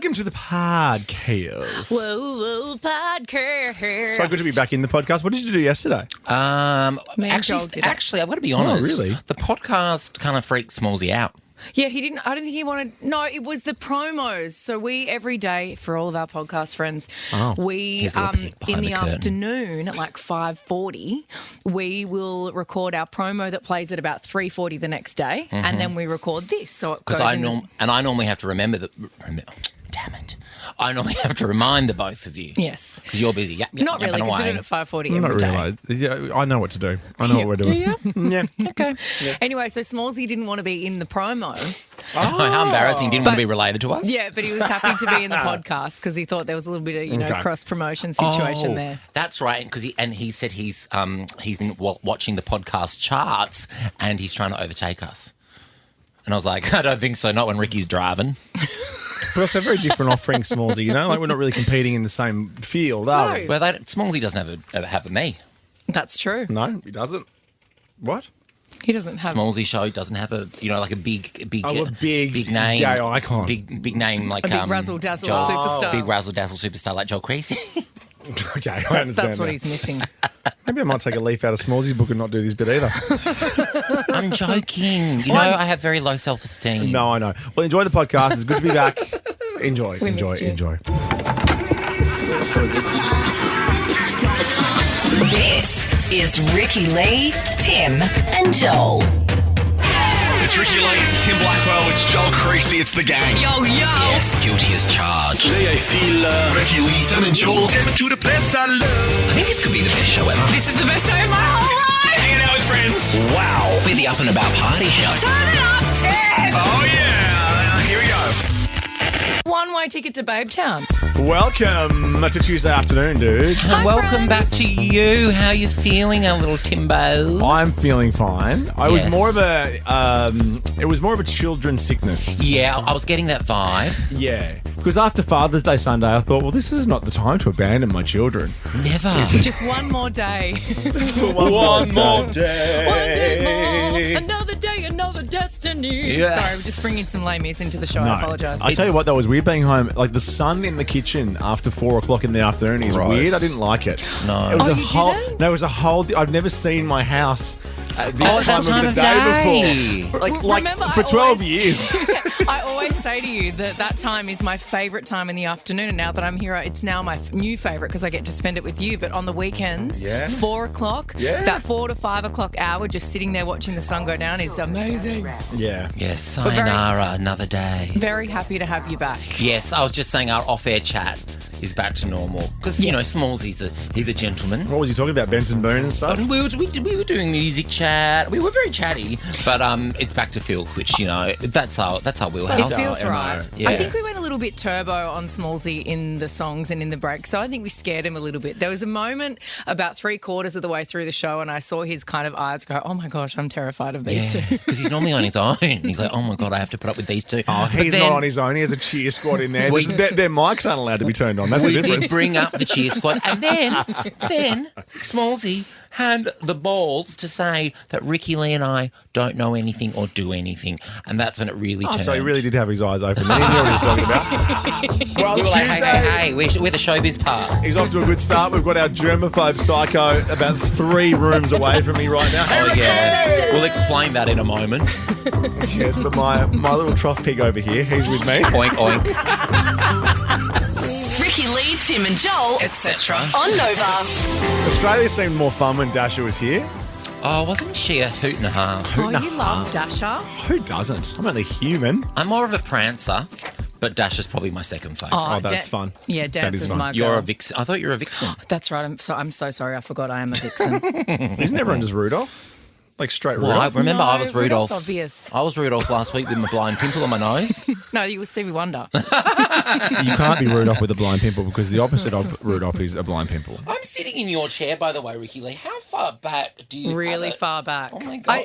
Welcome to the podcast. Whoa, podcast. So good to be back in the podcast. What did you do yesterday? Actually, I've got to be honest. Oh, really? The podcast kind of freaked Smallsy out. Yeah, he didn't. I don't think he wanted. No, it was the promos. So we every day for all of our podcast friends, we Here's a little peek in behind the the curtain. afternoon at like 5:40, we will record our promo that plays at about 3:40 the next day, and then we record this. So it goes Because in I normally have to remember that. Damn it! I normally have to remind the both of you. Yes. Because you're busy. Not really, because we do it at 5:40 Not every day. really. Yeah, I know what to do. I know what we're doing. Yeah. Okay. Anyway, so Smallsy didn't want to be in the promo. Oh, how embarrassing! Didn't want to be related to us. Yeah, but he was happy to be in the podcast because he thought there was a little bit of Okay. cross promotion situation there. That's right. Because he said he's been watching the podcast charts and he's trying to overtake us. And I was like, I don't think so. Not when Ricky's driving. But also very different offering, Smallsy, you know? Like we're not really competing in the same field, are we? Well, Smallsy doesn't have me. That's true. No, he doesn't. What? He doesn't have. Smallsy show doesn't have a like a big name, gay icon. big name like A big razzle dazzle superstar. big razzle dazzle superstar like Joel Creasy. Okay, I understand. That's what now. he's missing. Maybe I might take a leaf out of Smallsy's book and not do this bit either. I'm joking. You know, I have very low self-esteem. No, I know. Well, enjoy the podcast. It's good to be back. Enjoy. We missed you. Enjoy. This is Ricky Lee, Tim, and Joel. It's Ricky Lee, it's Tim Blackwell, it's Joel Creasy, it's the gang. Yo, yo. Yes, guilty as charged. Today I feel Ricky Lee, Tim and Joel. Tim to the place I love. I think this could be the best show ever. This is the best day of my whole life. Hanging out with friends. Wow. We're the up and about party show. Turn it up, Tim. Oh yeah, here we go. One-way ticket to Babe Town. Welcome to Tuesday afternoon, dude. And welcome back to you. How you feeling, our little Timbo? I'm feeling fine. It was Yes. more of a children's sickness. Yeah, I was getting that vibe. Yeah. Because after Father's Day Sunday, I thought, well, this is not the time to abandon my children. Never. Just one more day. One more day more. Another day, another destiny. Yes. Sorry, we're just bringing some lamies into the show. I apologise. I tell you what, though, it was weird being home. Like the sun in the kitchen after 4 o'clock in the afternoon is Gross. weird. I didn't like it. No. It was Oh, a you whole. didn't? No, it was a whole. I've never seen my house at this Oh, time, that time of of the day day. before. Well, Like remember, for I 12 always- years. I always say to you that time is my favourite time in the afternoon, and now that I'm here, it's now my new favourite because I get to spend it with you. But on the weekends, Yeah. 4 o'clock, Yeah. that 4 to 5 o'clock hour, just sitting there watching the sun go down is amazing. Yeah. Yes, very- sayonara, another day. Very happy to have you back. Yes, I was just saying our off-air chat is back to normal. Because, you know, Yes. Smallsy's he's a gentleman. What was he talking about? Benson Boone and stuff? And we were doing music chat. We were very chatty, but it's back to filth, which, you know, that's our wheelhouse. It feels MO. right. Yeah. I think we went a little bit turbo on Smallsy in the songs and in the break, so I think we scared him a little bit. There was a moment about 3/4 of the way through the show, and I saw his kind of eyes go, "Oh my gosh, I'm terrified of these two." Because he's normally on his own. He's like, oh my God, I have to put up with these two. Oh, But he's then not on his own. He has a cheer squad in there. We- Their mics aren't allowed to be turned on. That's the We difference. did bring up the cheer squad, and then Smallsy had the balls to say that Ricky Lee and I don't know anything or do anything, and that's when it really turned. So he really did have his eyes open. He knew what he was talking about. Well, We were like, Tuesday, hey, we're the showbiz part. he's off to a good start. We've got our germaphobe psycho about 3 rooms away from me right now. Oh yeah, we'll explain that in a moment. Yes, but my little trough pig over here, he's with me. Oink oink. Ricky Lee, Tim, and Joel, Etc. on Nova. Australia seemed more fun when Dasha was here. Oh, wasn't she a hoot and a half? Oh, you love Dasha. Who doesn't? I'm only human. I'm more of a prancer, but Dash is probably my second favourite. Oh, that's fun. Yeah, That Dance is is fun. my girl. You're a vixen. I thought you were a vixen. That's right. I'm so sorry. I forgot I am a vixen. Isn't everyone just Rudolph? Like straight Well, I Rudolph? remember I No, was Rudolph. Rudolph's obvious. I was Rudolph last week with my blind pimple on my nose. No, you were Stevie Wonder. You can't be Rudolph with a blind pimple because the opposite of Rudolph is a blind pimple. I'm sitting in your chair, by the way, Ricky Lee. How far back do you Really have it? far back. Oh, my God.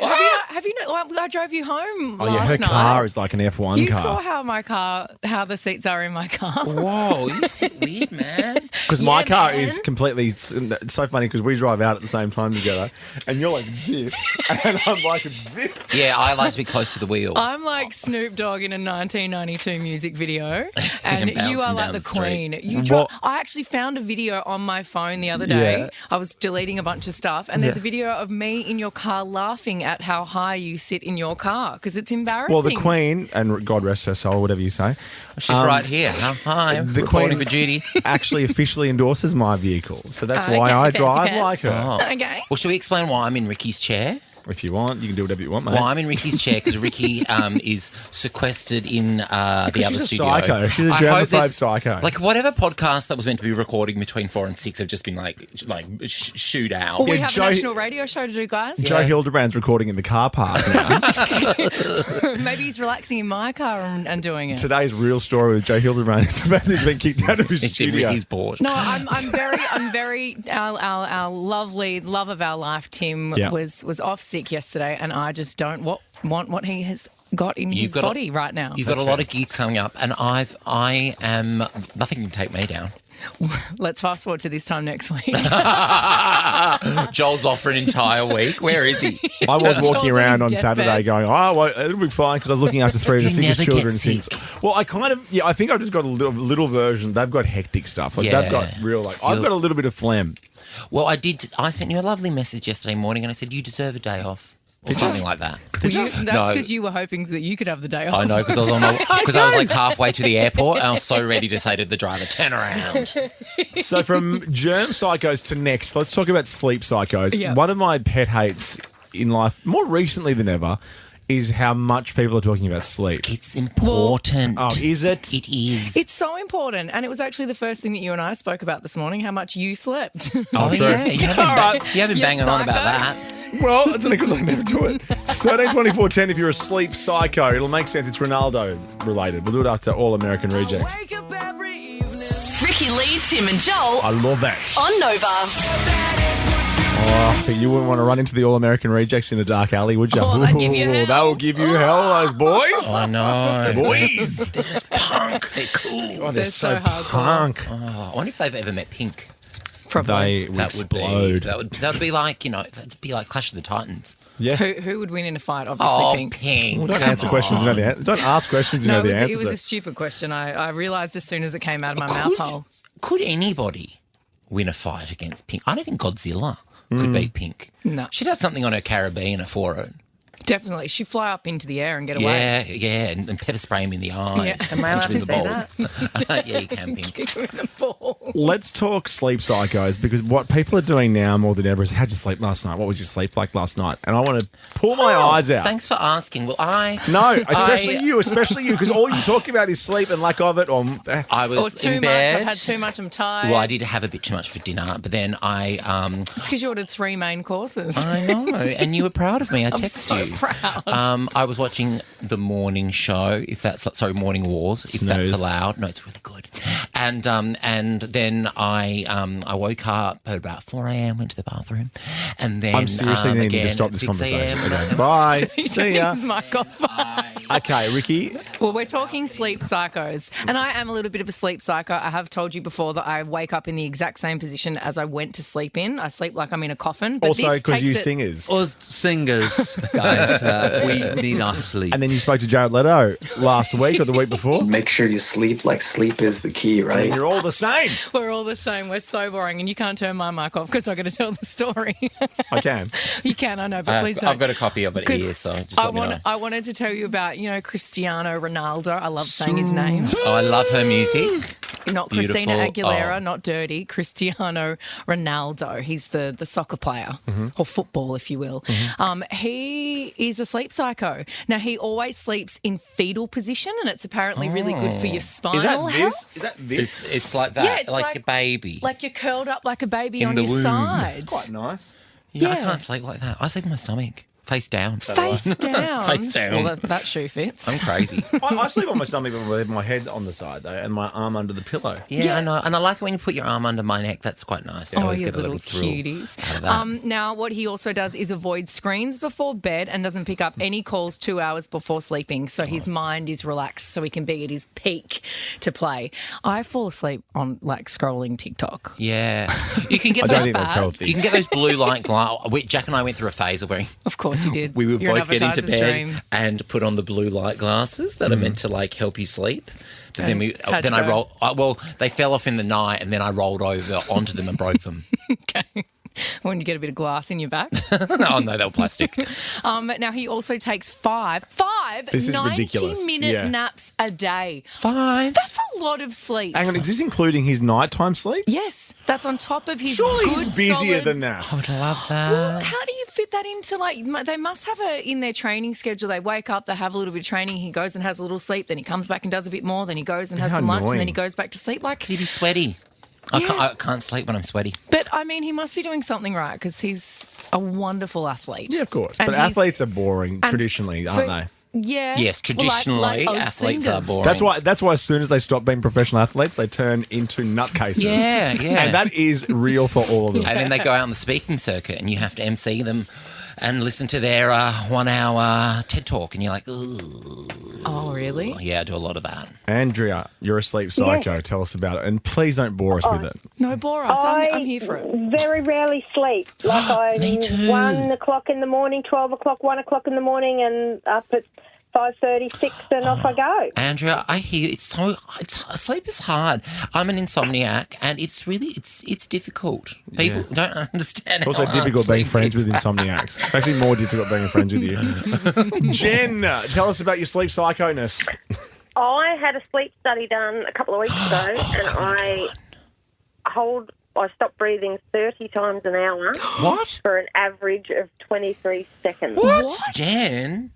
Have you not? I drove you home Oh, last yeah, her night. car is like an F1 You car. saw how the seats are in my car. Whoa, you sit weird, man. Because my Yeah, car man. is completely... It's so funny because we drive out at the same time together and you're like this. and I'm like this. Yeah, I like to be close to the wheel. I'm like Snoop Dogg in a 1992 music video, and you are bouncing like down the the street. queen. I actually found a video on my phone the other day. Yeah. I was deleting a bunch of stuff, and there's a video of me in your car laughing at how high you sit in your car because it's embarrassing. Well, the Queen, and God rest her soul, whatever you say, She's right here. Hi, the reporting Queen for duty. actually officially endorses my vehicle. So that's why Okay, I fancy drive pants. like her. Oh. Okay. Well, should we explain why I'm in Ricky's chair? If you want, you can do whatever you want, mate. Well, I'm in Ricky's chair because Ricky is sequestered in the other she's a studio. psycho. She's a I hope germaphobe there's- psycho. Like whatever podcast that was meant to be recording between 4 and 6 have just been shoot out. Well, we Yeah, have Joe- a national radio show to do, guys. Joe Hildebrand's recording in the car park now. Maybe he's relaxing in my car and doing it. Today's real story with Joe Hildebrand is about he's been kicked out of his It's in studio. Ricky's board. No, I'm very. Our lovely love of our life, Tim, Yeah. was off sick yesterday, and I just don't want what he has got in his body right now. You've got a lot of gigs coming up, and I am nothing can take me down. Let's fast forward to this time next week. Joel's off for an entire week. Where is he? I was Joel's walking on around on his Saturday deathbed. going, oh, well, it'll be fine because I was looking after three of the You sickest never children get since. sick. Well, I think I've just got a little version. They've got hectic stuff. Like Yeah. they've got real, I've got a little bit of phlegm. Well, I sent you a lovely message yesterday morning, and I said you deserve a day off or something like that. That's No. because you were hoping that you could have the day off. I know because I was like halfway to the airport, and I was so ready to say to the driver, "Turn around." So from germ psychos to next, let's talk about sleep psychos. Yeah. One of my pet hates in life, more recently than ever, is how much people are talking about sleep. It's important. Oh, is it? It is. It's so important, and it was actually the first thing that you and I spoke about this morning. How much you slept. Oh, true. yeah. You haven't You banging on about psycho. that. Well, it's only because I never do it. 13, 24, 10, if you're a sleep psycho, it'll make sense. It's Ronaldo related. We'll do it after All American Rejects. Ricky Lee, Tim and Joel I love that. on Nova. Oh, you wouldn't want to run into the All American Rejects in a dark alley, would you? Oh, that'd give you hell. That will give you hell, those boys. I know. Boys. They're just punk. They're cool. Oh, They're so hardcore. punk. Oh, I wonder if they've ever met Pink. Probably. They would That would explode. be. That would be like that'd be like Clash of the Titans. Yeah. Who would win in a fight? Obviously, Oh, Pink. Pink. Well, don't answer questions you know the answer. Don't ask questions you No, know the it answer. was a stupid question. I realised as soon as it came out of my mouth hole. Could anybody win a fight against Pink? I don't think Godzilla could beat Pink. No. She'd have something on her carabiner for her. Definitely. She'd fly up into the air and get away. Yeah, and pepper spray him in the eyes. Yeah. Am I allowed to say that? Yeah, you can, Pink. Kick her in the ball. Let's talk sleep psychos because what people are doing now more than ever is how'd you sleep last night? What was your sleep like last night? And I want to pull my eyes out. Thanks for asking. Well, No, especially you, because all you talk about is sleep and lack of it. I was Or too in much. bed. I've had too much. I'm tired. Well, I did have a bit too much for dinner, but then It's because you ordered 3 main courses. I know, and you were proud of me. I I'm texted so you. proud. I was watching the morning show, Morning Wars, if Snooze. that's allowed. No, it's really good. And then I woke up at about 4 a.m., went to the bathroom, and then I'm seriously needing to again stop at this 6 a.m. conversation. Okay, bye. You See don't ya. use mic off. Okay, Ricky. Well, we're talking sleep psychos, and I am a little bit of a sleep psycho. I have told you before that I wake up in the exact same position as I went to sleep in. I sleep like I'm in a coffin. But Also, this because you takes it- singers. Us singers, guys, we need our sleep. And then you spoke to Jared Leto last week or the week before. Make sure you sleep like sleep is the key, right? And you're all the same. We're all the same. We're so boring, and you can't turn my mic off because I'm going to tell the story. I can. You can, I know, but please don't. I've got a copy of it 'Cause here, so just let me know. I wanted to tell you about, Cristiano Ronaldo. I love saying his name. Oh, I love her music. Not Beautiful. Christina Aguilera, Oh. not dirty. Cristiano Ronaldo. He's the soccer player, or football, if you will. He is a sleep psycho. Now, he always sleeps in fetal position, and it's apparently really good for your spinal Is that health. this? Is that this? It's like that, Yeah, it's like a baby. Like you're curled up like a baby In on the your womb. side. It's quite nice. Yeah, I yeah. can't sleep like that. I sleep on my stomach, face down. Face down. Face down. Well, that shoe fits. I'm crazy. I sleep on my stomach with my head on the side, though, and my arm under the pillow. Yeah, I know. And I like it when you put your arm under my neck. That's quite nice. I Oh, always you get a little little thrill cuties. out of that. Now, what he also does is avoid screens before bed and doesn't pick up any calls 2 hours before sleeping. So his mind is relaxed so he can be at his peak to play. I fall asleep on scrolling TikTok. Yeah. You can get I don't those think that's bad. healthy. You can get those blue light glass. Jack and I went through a phase of wearing Of course course you did. We would You're an both get into advertiser's bed dream. and put on the blue light glasses that are meant to like help you sleep. But then how'd then you I go? roll. Well, they fell off in the night, and then I rolled over onto them and broke them. Okay. When you get a bit of glass in your back. Oh no, they were plastic. Now, he also takes five This is ridiculous. 90-minute Yeah. naps a day. 5. That's a lot of sleep. Hang on, is this including his nighttime sleep? Yes, that's on top of his Surely good, he's busier solid... than that. I would love that. Well, how do you fit that into, like, they must have in their training schedule, they wake up, they have a little bit of training, he goes and has a little sleep, then he comes back and does a bit more, then he goes and has How some lunch, and annoying. then he goes back to sleep. Like, He'd be sweaty. I can't sleep when I'm sweaty. but, I mean, he must be doing something right because he's a wonderful athlete. Yeah, of course. And But he's- athletes are boring and traditionally, aren't they? Yeah. Yes, traditionally, like athletes are Ozingers. boring. That's why as soon as they stop being professional athletes, they turn into nutcases. Yeah, yeah. And that is real for all of them. And then they go out on the speaking circuit, and you have to MC them and listen to their 1 hour TED talk, and you're like, ooh. Oh, really? Yeah, I do a lot of that. Andrea, you're a sleep psycho. Tell us about it. And please don't bore us with it. No, bore us. I'm here for it. Very rarely sleep. Like Me too. 1 o'clock in the morning, 12 o'clock, 1 o'clock in the morning, and up at 5:30, 6, and off I go. Andrea, I hear sleep is hard. I'm an insomniac, and it's really it's difficult. People don't understand. It's also how hard difficult being sleep friends is. with insomniacs. It's actually more difficult being friends with you. Jen, tell us about your sleep psychoness. I had a sleep study done a couple of weeks ago, and I stop breathing 30 times an hour. What? For an average of 23 seconds. What? Jen?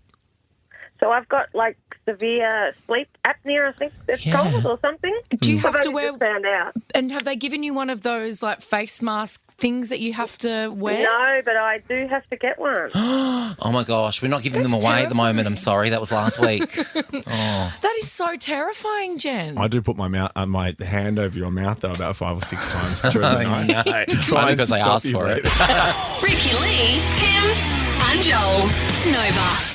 So I've got like severe sleep apnea, I think it's called, or something. Do you I've have to only wear... just found out. And have they given you one of those, like, face mask things that you have to wear? No, but I do have to get one. Oh my gosh, we're not giving them That's away at the moment. I'm sorry, that was last week. That is so terrifying, Jen. I do put my hand over your mouth, though, about 5 or 6 times during the night. No, To try only and because I stop asked you for it. breathing. Ricky Lee, Tim, and Joel. Nova.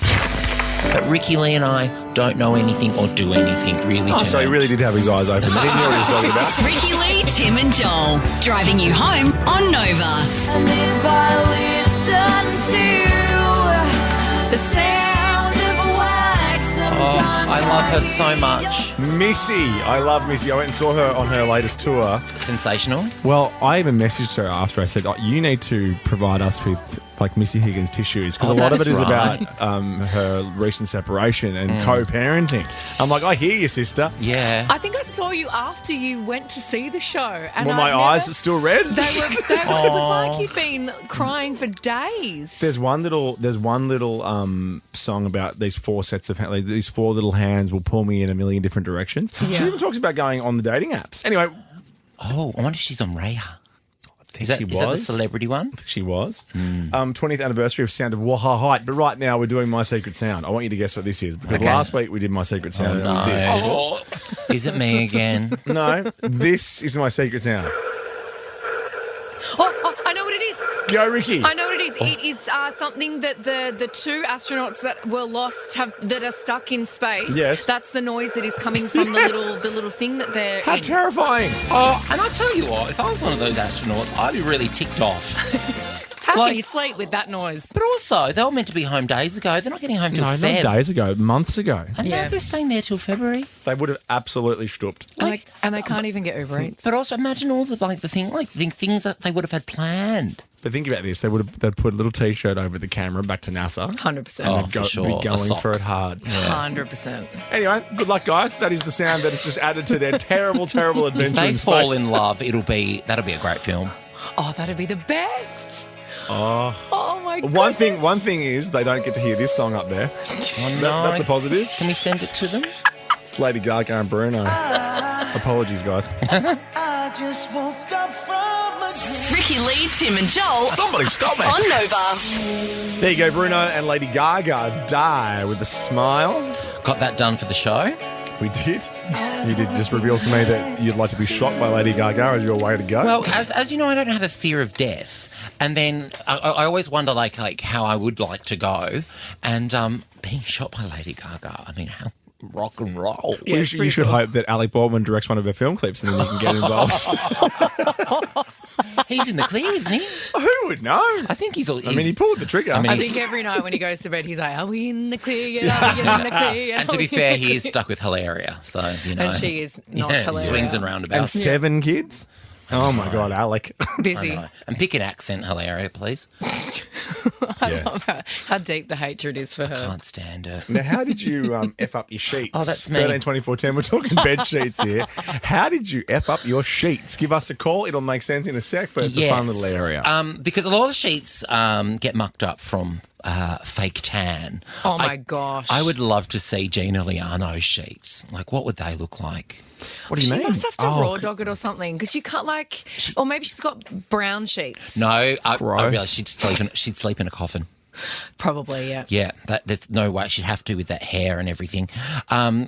But Ricky Lee and I don't know anything or do anything really. Oh, so he really did have his eyes open. He didn't know what he was talking about. Ricky Lee, Tim, and Joel. Driving you home on Nova. And if I listen to the sound of wax Oh, I love her so much. Missy. I love Missy. I went and saw her on her latest tour. Sensational. Well, I even messaged her after. I said, you need to provide us with like Missy Higgins tissues because a lot of it is about her recent separation and co-parenting. I'm like, I hear you, sister. Yeah. I think I saw you after you went to see the show. And Well, my eyes are still red. It was like you'd been crying for days. There's one little song about these 4 sets of like, these 4 little hands will pull me in a million different directions. Yeah. She even talks about going on the dating apps. Anyway, Oh, I wonder if she's on Raya. Is that she the was. celebrity one? She was. 20th anniversary of Sound of Waha Height. But right now we're doing My Secret Sound. I want you to guess what this is because last week we did My Secret Sound and it was this. Oh, is it me again? No, this is My Secret Sound. Oh, I know what it is. Go, Ricky. I know what it is. It is something that the 2 astronauts that were lost that are stuck in space. Yes. That's the noise that is coming from the little thing that they're How in. terrifying. Oh, and I tell you what, if I was one of those astronauts, I'd be really ticked off. How like- can you sleep with that noise? But also, they were meant to be home days ago. They're not getting home till No, Feb. not days ago, months ago. And now they're staying there till February. They would have absolutely stooped. And they can't even get Uber Eats. But also, imagine all the things that they would have had planned. But think about this: they'd put a little T-shirt over the camera back to NASA. 100%. Oh, They'd for sure. be A going sock. for it hard. 100%. Anyway, good luck, guys. That is the sound that is just added to their terrible, terrible If adventure they in fall space. in love, that'll be a great film. Oh, that'd be the best. Oh. My God. One thing is they don't get to hear this song up there. Oh, no. That's a positive. Can we send it to them? It's Lady Gaga and Bruno. Apologies, guys. Ricky Lee, Tim, and Joel. Somebody stop me. On Nova. There you go, Bruno and Lady Gaga. Die with a smile. Got that done for the show. We did. You did just reveal to me that you'd like to be shot by Lady Gaga as your way to go. Well, as you know, I don't have a fear of death. And then I always wonder, like how I would like to go. And being shot by Lady Gaga, I mean, how rock and roll. Well, you should hope that Alec Baldwin directs one of her film clips and then you can get involved. He's in the clear, isn't he? Who would know? I think he's. I mean, he pulled the trigger. I think every night when he goes to bed, he's like, "Are we in the clear yet? Are we in the clear yet?" And to be fair, he is stuck with Hilaria, so you know. And she is not hilarious. Swings and roundabouts. And 7 kids? Oh, my God, Alec. Busy. And pick an accent, Hilaria, please. I love how deep the hatred is for her. Can't stand her. Now, how did you F up your sheets? Oh, that's me. 13, 24, 10. We're talking bed sheets here. How did you F up your sheets? Give us a call. It'll make sense in a sec, but it's a fun little area. Because a lot of sheets get mucked up from fake tan. Oh, my gosh. I would love to see Gina Liano's sheets. Like, what would they look like? What do you mean? She must have to raw dog it or something because you can't or maybe she's got brown sheets. No, I realise she'd sleep in a coffin. Probably, yeah. Yeah, there's no way she'd have to with that hair and everything.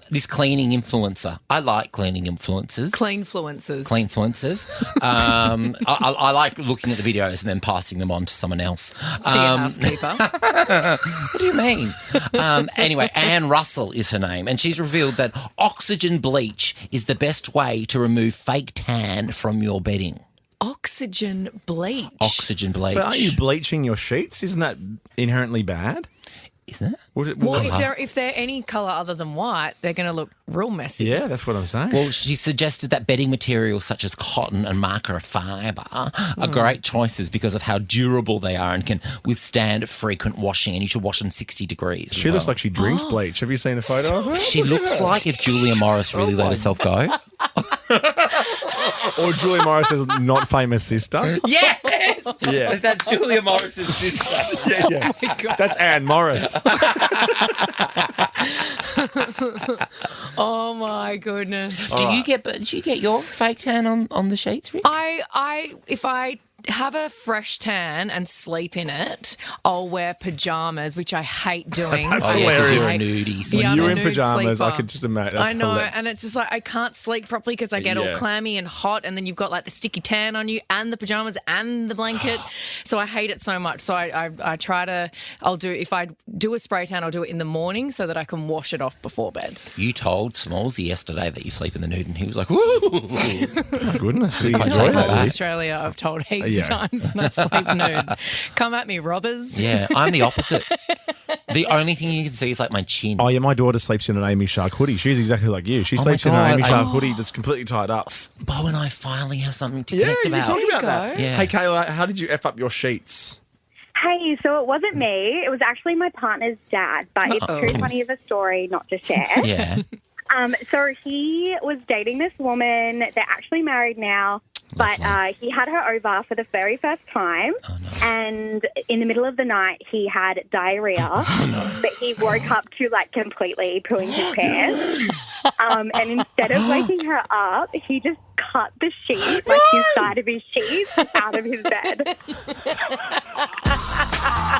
This cleaning influencer. I like cleaning influencers. Cleanfluencers. I like looking at the videos and then passing them on to someone else. To your housekeeper. What do you mean? Anyway, Anne Russell is her name, and she's revealed that oxygen bleach is the best way to remove fake tan from your bedding. Oxygen bleach. But aren't you bleaching your sheets? Isn't that inherently bad? Isn't it? Well, if they're any colour other than white, they're going to look real messy. Yeah, that's what I'm saying. Well, she suggested that bedding materials such as cotton and microfiber are great choices because of how durable they are and can withstand frequent washing, and you should wash them 60 degrees. She looks like she drinks bleach. Have you seen a photo of her? She looks like if Julia Morris really let herself go. Or Julia Morris's not famous sister. Yes! Yeah. That's Julia Morris's sister. Yeah. Oh, that's Anne Morris. Oh my goodness. Do you get your fake tan on the sheets, Rick? If I have a fresh tan and sleep in it, I'll wear pajamas, which I hate doing. That's hilarious. hilarious. You're a nudie sleeper. Yeah, You're I'm a in nude pajamas. sleeper. I could just imagine. That's I know, hilarious. and it's just like I can't sleep properly because I get all clammy and hot, and then you've got like the sticky tan on you and the pajamas and the blanket. So I hate it so much. So I try to, if I do a spray tan, I'll do it in the morning so that I can wash it off before bed. You told Smallsy yesterday that you sleep in the nude, and he was like, "Woo!" My goodness, do you I feel enjoy like all that? Australia, I've told heaps of times that I sleep nude. Come at me, robbers. Yeah, I'm the opposite. The only thing you can see is like my chin. Oh, yeah, my daughter sleeps in an Amy Shark hoodie. She's exactly like you. She sleeps in an Amy Shark hoodie that's completely tied up. Bo and I finally have something to connect you were about. talking about that. Yeah. Hey, Kayla, how did you F up your sheets? Hey, so it wasn't me. It was actually my partner's dad, but it's too funny of a story not to share. Yeah. So he was dating this woman. They're actually married now. But he had her over for the very first time, and in the middle of the night, he had diarrhea. But he woke up to, like, completely pooing his pants. And instead of waking her up, he just cut the sheet, like his side of his sheet, out of his bed.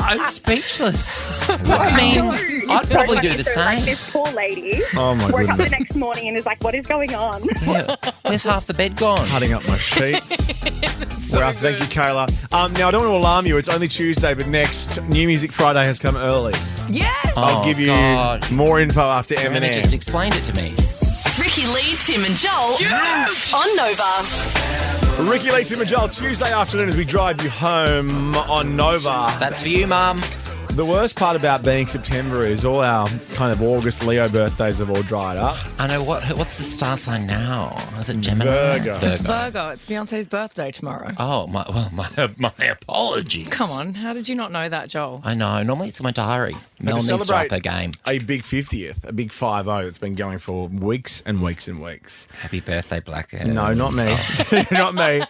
I'm speechless. I mean, I'd probably do the So, same. like, this poor lady Oh, my woke up the goodness. next morning and is like, what is going on? Yeah. Where's half the bed gone? Cutting up my sheets. Well, thank you, Kayla. Now, I don't want to alarm you. It's only Tuesday, but next New Music Friday has come early. Yes. I'll give you more info after Emma Eminem. just explained it to me. Ricky Lee, Tim and Joel on Nova. Ricky Lee, Tim and Joel, Tuesday afternoon as we drive you home on Nova. That's for you, Mum. The worst part about being September is all our kind of August Leo birthdays have all dried up. I know. What's the star sign now? Is it Gemini? Virgo. It's Virgo. It's Beyonce's birthday tomorrow. Oh, my apologies. Come on. How did you not know that, Joel? I know. Normally it's in my diary. Mel needs to up her game. A big 50th, a big 5-0 that's been going for weeks and weeks and weeks. Happy birthday, Blackhead. No, not me. Not me.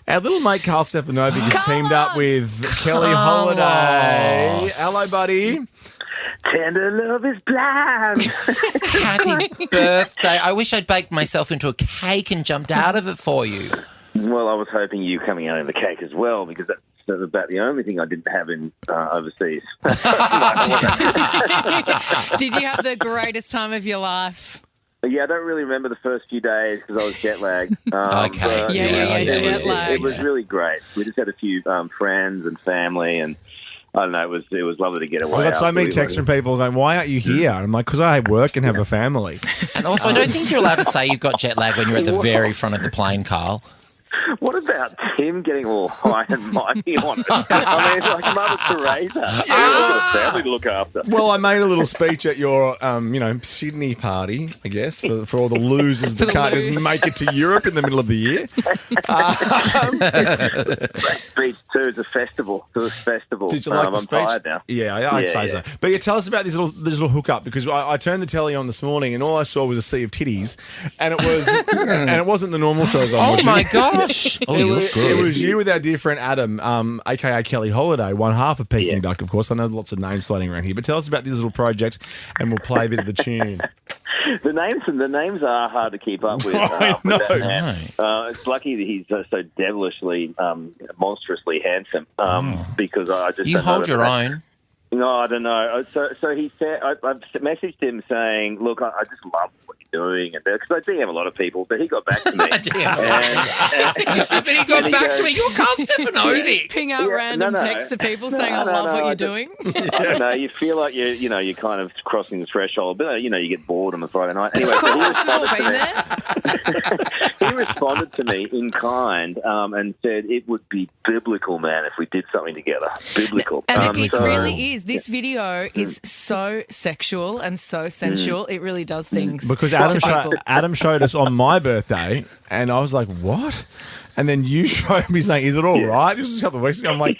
Our little mate Karl Stefanovic has teamed up with Keli Holiday. Hello, buddy. Tender love is blind. Happy birthday. I wish I'd baked myself into a cake and jumped out of it for you. Well, I was hoping you coming out in the cake as well, because that's about the only thing I didn't have in overseas. Did you have the greatest time of your life? Yeah, I don't really remember the first few days because I was jet lagged. Okay. Jet lagged. It was really great. We just had a few friends and family, and I don't know, it was lovely to get away. I've got so many texts from people going, why aren't you here? I'm like, because I work and have a family. And also, I don't think you're allowed to say you've got jet lag when you're at the very front of the plane, Carl. What about Tim getting all high and mighty on it? I mean, like Mother Teresa. Yeah, family to look after. Well, I made a little speech at your, Sydney party, I guess, for all the losers that can't just make it to Europe in the middle of the year. Great speech too. It's a festival. It was a festival. Did you like the I'm speech? tired now. Yeah, I'd say so. But yeah, tell us about this little hookup, because I turned the telly on this morning and all I saw was a sea of titties, and it wasn't the normal shows I'm watching. Oh my gosh! It was you with our dear friend Adam, aka Keli Holiday, one half of Peking Duk, of course. I know lots of names floating around here, but tell us about this little project, and we'll play a bit of the tune. The names are hard to keep up with. I know. With that man. It's lucky that he's so devilishly, monstrously handsome. Because I just you hold your own. No, I don't know. So he said, I've messaged him saying, look, I just love what you're doing. Because I DM a lot of people, but he got back to me. But he got back to me. You're Karl Stefanovic. Ping out random texts to people saying, I love what you're doing. I don't know. You feel like you're kind of crossing the threshold, but you get bored on a Friday night. Anyway, he responded to me in kind and said it would be biblical, man, if we did something together. Biblical. And it really is. This video is so sexual and so sensual. It really does things. Because Adam showed us on my birthday, and I was like, what? And then you showed me saying, is it all right? This was a couple of weeks ago. I'm like,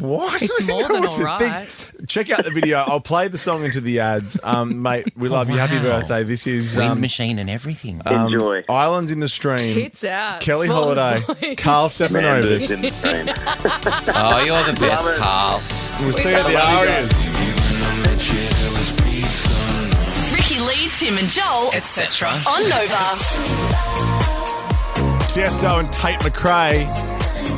what? It's more than all right. Check out the video. I'll play the song into the ads. Mate, we love you. Happy birthday. This is... Wind machine and everything. Enjoy. Islands in the Stream. Tits out. Keli Holiday. Karl Stefanovic. Oh, you're the best, Karl. We'll see you at the Arias. Ricky Lee, Tim and Joel, etc. on Nova. Tiesto and Tate McRae.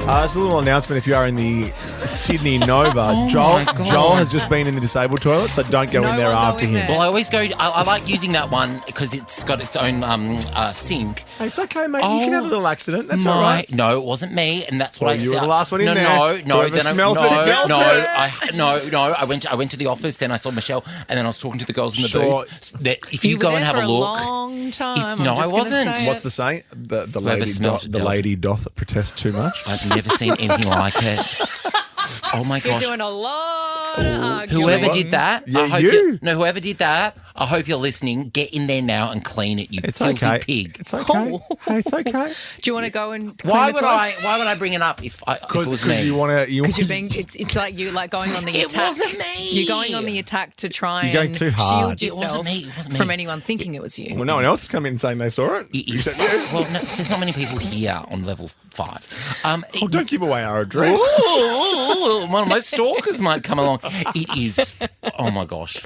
It's a little announcement if you are in the Sydney Nova. Joel has just been in the disabled toilet, so don't go in there after him. Well, I always go. I like using that one because it's got its own sink. Hey, it's okay, mate. You can have a little accident. That's all right. No, it wasn't me, and that's what I. You were the last one in there. No. Then No. I went to the office. Then I saw Michelle, and then I was talking to the girls in the booth. If you go and have a look, long time. No, I wasn't. What's the saying? The lady doth protest too much. I've never seen anything like it. Oh my gosh! You're doing a lot of arguing. Whoever did that, whoever did that, I hope you're listening. Get in there now and clean it, you filthy pig. It's okay. Hey, it's okay. Do you want to go and clean Why the would toilet? Why would I bring it up if it was me? Because you want to. Because you're being. It's like you going on the attack. It wasn't me. You're going on the attack to try You're going and too hard. shield yourself It wasn't me. from anyone thinking it was you. Well, no one else has come in saying they saw it. Except you. Well, no, there's not many people here on level 5. Don't give away our address. Ooh, one of my stalkers might come along. It is. Oh my gosh.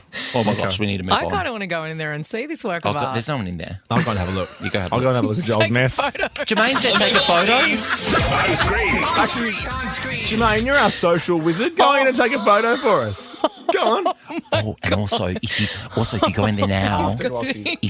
We need to move on. I kind of want to go in there and see this work of art. There's no one in there. I'll go and have a look. You go have a I'll look. go and have a look at Joel's mess. Jermaine said take a photo. Actually, Jermaine, you're our social wizard. Go in and take a photo for us. Go on. Oh, and also if you go in there now, go Stream it.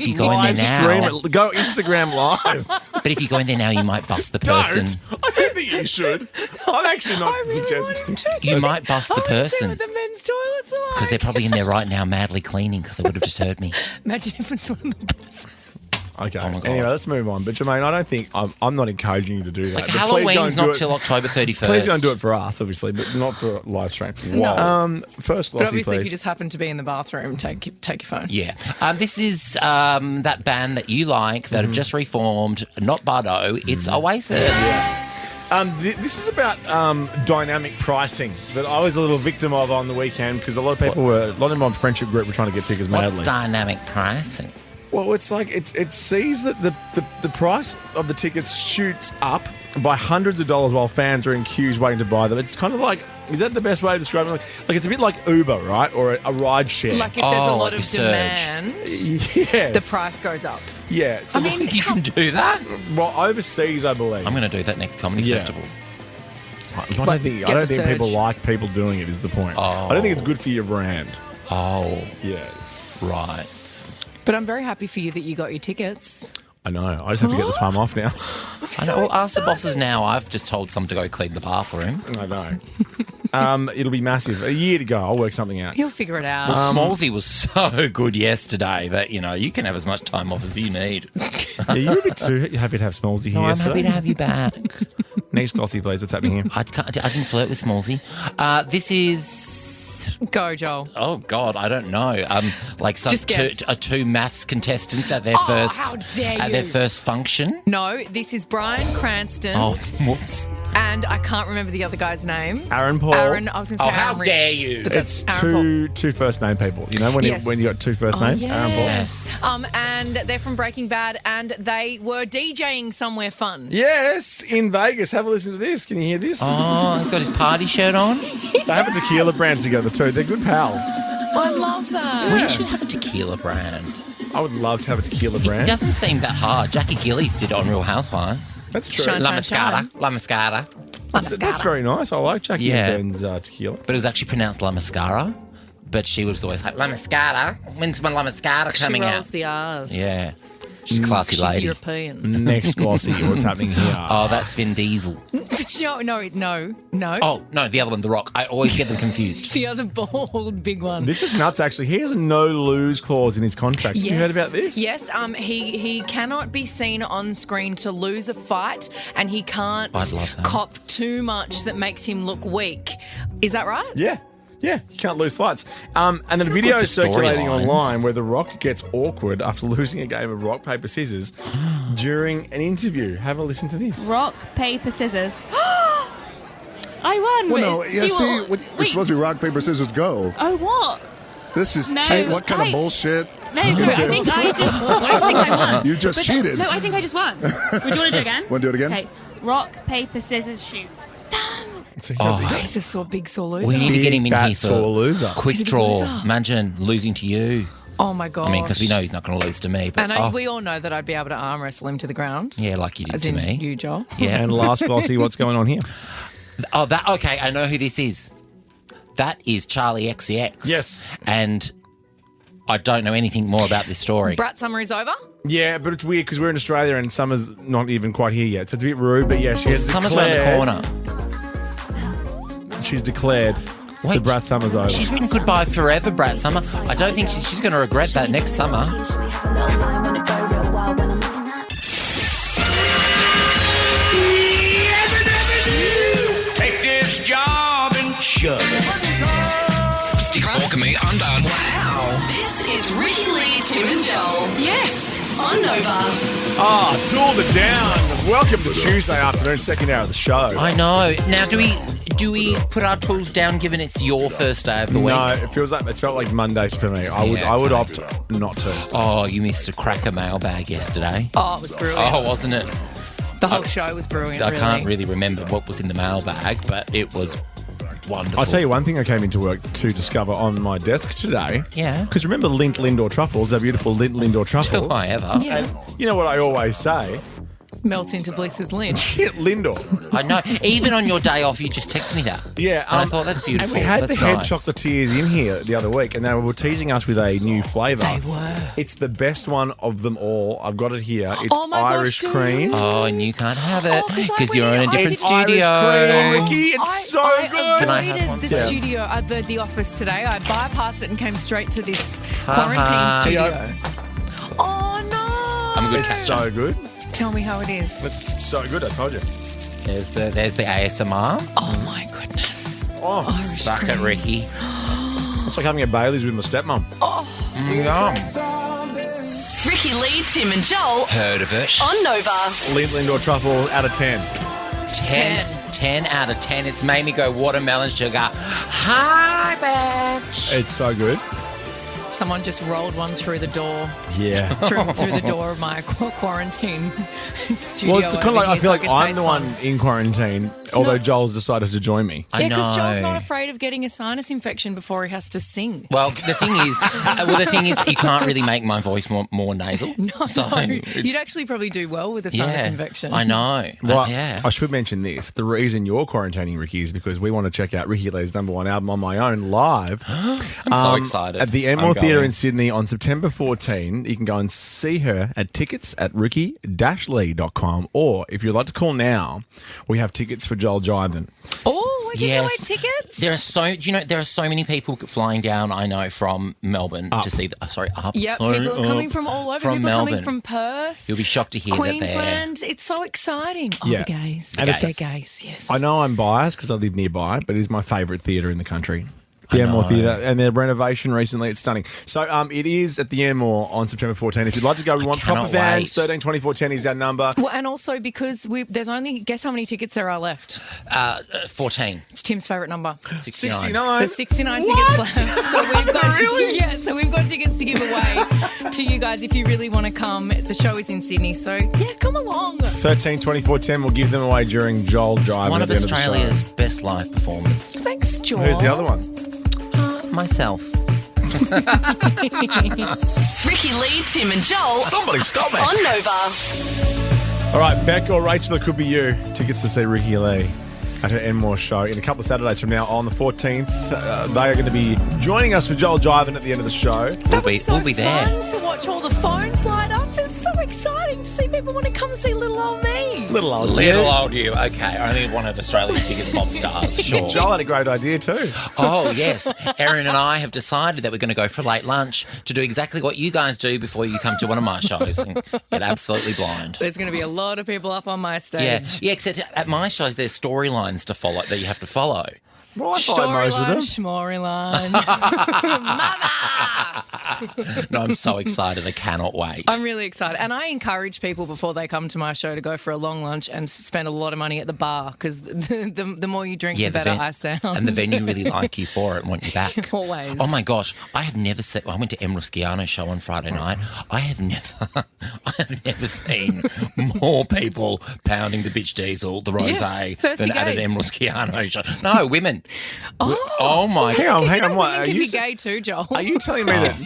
Go Instagram live. But if you go in there now, you might bust the person. I don't think you should. I'm actually not suggesting. You might bust the person what the men's toilets are like. because they're probably in there right now, madly cleaning because they would have just heard me. Imagine if it's one of the bosses. Okay. Oh my God. Anyway, let's move on. But Jermaine, I don't think I'm not encouraging you to do that. Like But Halloween's not till till October 31st. Please go and do it for us, obviously, but not for live stream. No. First, But glossy, obviously, if please. you just happen to be in the bathroom, take your phone. Yeah. This is that band that you like that have just reformed, not Bardo, it's Oasis. This is about dynamic pricing that I was a little victim of on the weekend because a lot of my friendship group were trying to get tickets madly. What's dynamic pricing? Well, it's like it sees that the price of the tickets shoots up by hundreds of dollars while fans are in queues waiting to buy them. It's kind of like, is that the best way to describe it? Like it's a bit like Uber, right? Or a ride share. Like if there's a lot like of a demand, yes. the price goes up. Yeah. I mean, you can do that. Well, overseas, I believe. I'm going to do that next comedy festival. I don't think people like people doing it is the point. I don't think it's good for your brand. Oh. Yes. Right. But I'm very happy for you that you got your tickets. I know. I just have to get the time off now. I know. Well, ask the bosses now. I've just told some to go clean the bathroom. I know. It'll be massive. A year to go. I'll work something out. He'll figure it out. Well, Smallsy was so good yesterday that, you can have as much time off as you need. Yeah, you're a bit too happy to have Smallsy here. No, I'm happy today. to have you back. Next glossy, please. What's happening here? I didn't flirt with Smallsy. This is... Go, Joel. Oh, God, I don't know. Like some Just guess. two maths contestants at their first... how dare At you. their first function. No, this is Bryan Cranston. Oh, whoops. And I can't remember the other guy's name. Aaron Paul. Aaron, I was going to say Oh, how Aaron dare Rich, you. but that's It's Aaron Paul. two first name people. You know when Yes. you got two first names? Aaron Paul. Yes. And they're from Breaking Bad, and they were DJing somewhere fun. Yes, in Vegas. Have a listen to this. Can you hear this? Oh, he's got his party shirt on. They have a tequila brand together too. They're good pals. I love that. We should have a tequila brand. I would love to have a tequila It brand. doesn't seem that hard. Jackie Gillies did it on Real Housewives. That's true. Shine, La shine, Mascara. shine. La Mascara. That's very nice. I like Jackie Yeah. and Ben's tequila. But it was actually pronounced La Mascara. But she was always like, La Mascara? When's my La Mascara coming she out? rolls the R's. Yeah. She's a classy She's lady. European. Next glossy. What's happening here? Oh, that's Vin Diesel. No. Oh, no, the other one, The Rock. I always get them confused. The other bald big one. This is nuts, actually. He has a no-lose clause in his contract. Have you heard about this? Yes. He cannot be seen on screen to lose a fight, and he can't I'd love that. cop too much that makes him look weak. Is that right? Yeah. Yeah, you can't lose fights. And the Feel video good is for circulating storylines. online where The Rock gets awkward after losing a game of rock, paper, scissors during an interview. Have a listen to this. Rock, paper, scissors. I won. Well, no, Do yeah, you see, want- it's supposed to be rock, paper, scissors, go. Oh, what? This is No, cheat. What kind I- of bullshit? No, This I is- think I won. You just But cheated. No, I think I just won. Would you want to do it again? Want to do it again? Okay. Rock, paper, scissors, shoot. He's a big sore loser. We need to get him in fat, here sore for loser. quick He's a big draw. loser. Imagine losing to you. Oh my god! I mean, because we know he's not going to lose to me. But And we all know that I'd be able to arm wrestle him to the ground. yeah, like you did As to in me. you, Joel. Yeah. And last glossy, what's going on here? Oh, that okay. I know who this is. That is Charlie XCX. Yes. And I don't know anything more about this story. Brat summer is over. Yeah, but it's weird because we're in Australia and Summer's not even quite here yet. So it's a bit rude, but yeah, she has Summer's around the declared... corner. She's declared the Wait, Brat Summer's over. She's written goodbye forever, Brat Summer. I don't think she's going to regret that next summer. Take this job and shove it. Stick a fork in me, I'm done. Wow. This is Ricky Lee, Tim and Joel. Yes. On Nova. Tool the down. Welcome to Tuesday afternoon, second hour of the show. I know. Now, do we put our tools down given it's your first day of the week? No, it felt like Mondays for me. I would opt not to. Oh, you missed a cracker mailbag yesterday. Oh, it was brilliant. Oh, wasn't it? The whole show was brilliant. I can't really remember what was in the mailbag, but it was wonderful. I'll tell you one thing I came into work to discover on my desk today. Yeah. Because remember Lindt Lindor truffles, our beautiful Lindt Lindor truffles. Do I ever? Yeah. And you know what I always say? Melt into bliss with Lynn. Shit, Lindor. I know. Even on your day off, you just text me that. Yeah. And I thought, that's beautiful. And we had That's the head nice. chocolatiers in here the other week, and they were teasing us with a new flavour. They were. It's the best one of them all. I've got it here. It's Oh my gosh, Irish dude. cream. Oh, and you can't have it 'cause I because you're in went a in- different It's studio. Irish cream, Ricky. It's so good. Can I have avoided one? the Yeah. studio, the office today. I bypassed it and came straight to this Ha-ha. quarantine studio. Yeah. Oh no! I'm a good It's catcher. so good. Tell me how it is. It's so good, I told you. There's the ASMR. Oh my goodness. Oh, Suck it, Ricky. it's like having a Bailey's with my stepmom. Yum. Ricky Lee, Tim and Joel. Heard of it. On Nova. Lindt Lindor truffle out of 10. 10 out of 10. It's made me go watermelon sugar. Hi, bitch. It's so good. Someone just rolled one through the door, Yeah. through the door of my quarantine studio. Well, it's kind of like I feel like I'm the one taste in quarantine, although Joel's decided to join me. I Yeah, know. because Joel's not afraid of getting a sinus infection before he has to sing. Well, the thing is, you can't really make my voice more nasal. No, So no. it's- You'd actually probably do well with a sinus infection. I know. Well, yeah. I should mention this. The reason you're quarantining Ricky is because we want to check out Ricky Lee's #1 album On My Own live. I'm so excited. At the I'm Enmore Theatre going. in Sydney on September 14. You can go and see her at tickets at ricky-lee.com, or if you'd like to call now, we have tickets for Joel Jivin. Oh, we're giving away tickets? There are so many people flying down, I know, from Melbourne to see up. Yep, So people are coming from all over. from People are Melbourne. coming from Perth. You'll be shocked to hear Queensland. that It's so exciting. Oh, Yeah. the gays. And They're it's- gays, yes. I know I'm biased because I live nearby, but it is my favourite theatre in the country. I The Enmore know. Theatre, and their renovation recently, it's stunning. So it is at the Enmore on September 14. If you'd like to go, we want proper cannot fans. wait. 13 24 10 is our number. Well, and also because there's only, guess how many tickets there are left? 14. It's Tim's favourite number. 69. There's 69 tickets left. So we've got Really? Yeah, so we've got tickets to give away to you guys if you really want to come. The show is in Sydney, so yeah, come along. 13 24 10. We'll give them away during Joel Jivin. One at of the end Australia's the show. best live performers. Thanks, Joel. Who's the other one? Myself. Ricky Lee, Tim and Joel. Somebody stop me. On Nova. All right, Beck or Rachel, it could be you. Tickets to see Ricky Lee at her Enmore show in a couple of Saturdays from now on the 14th. They are going to be joining us for Joel Jivin at the end of the show. We'll be there. Fun to watch all the phones light up. It's so exciting to see people want to come see little old me. Little old Little old you. Okay, only one of Australia's biggest pop stars. Sure. Joel had a great idea too. Oh, yes. Erin and I have decided that we're going to go for a late lunch to do exactly what you guys do before you come to one of my shows and get absolutely blind. There's going to be a lot of people up on my stage. Yeah, except at my shows, there's storylines to follow that you have to follow. Well, I followed most of them. Storyline. No, I'm so excited. I cannot wait. I'm really excited. And I encourage people before they come to my show to go for a long lunch and spend a lot of money at the bar because the more you drink, the better I sound. And the venue really like you for it and want you back. Always. Oh, my gosh. I have never seen... I went to Em Rusciano's show on Friday night. I have never seen more people pounding the bitch diesel, the rosé, thirsty than at an gays. Em Rusciano show. No, women. Oh my God. Hang on. What Women are can you? be gay too, Joel. Are you telling me that?